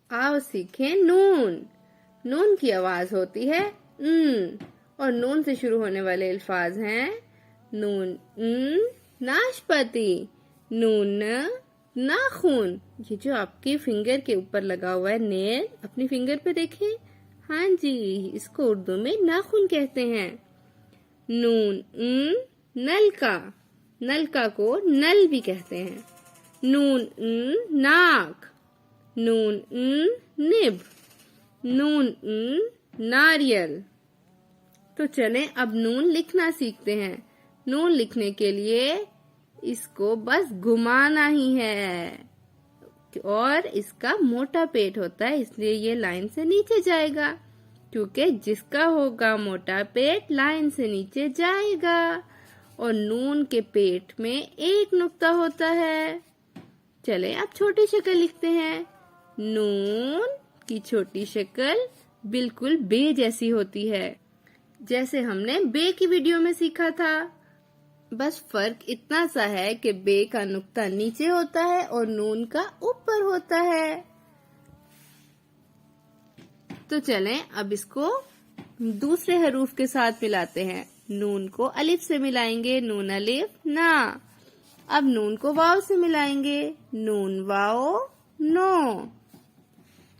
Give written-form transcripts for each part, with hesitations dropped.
आओ सीखें नून। नून की आवाज होती है और नून से शुरू होने वाले अल्फाज हैं नून नाशपाती, नून नाखून। ये जो आपकी फिंगर के ऊपर लगा हुआ है नेल, अपनी फिंगर पे देखें। हाँ जी, इसको उर्दू में नाखून कहते हैं। नून नलका, नलका को नल भी कहते हैं। नून नाक, नून निब, नून नारियल। तो चलें अब नून लिखना सीखते हैं। नून लिखने के लिए इसको बस घुमाना ही है और इसका मोटा पेट होता है, इसलिए ये लाइन से नीचे जाएगा, क्योंकि जिसका होगा मोटा पेट लाइन से नीचे जाएगा। और नून के पेट में एक नुक्ता होता है। चले अब छोटी शक्ल लिखते हैं। नून की छोटी शक्ल बिल्कुल बे जैसी होती है, जैसे हमने बे की वीडियो में सीखा था। बस फर्क इतना सा है कि बे का नुक्ता नीचे होता है और नून का ऊपर होता है। तो चलें अब इसको दूसरे हरूफ के साथ मिलाते हैं। नून को अलिफ से मिलाएंगे, नून अलिफ ना। अब नून को वाव से मिलाएंगे, नून वाव नो।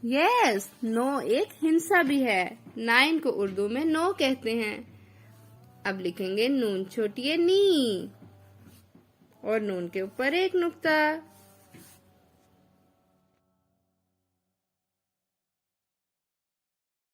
यस, नो एक हिंसा भी है। 9 को उर्दू में नो कहते हैं। अब लिखेंगे नून छोटी नी और नून के ऊपर एक नुक्ता।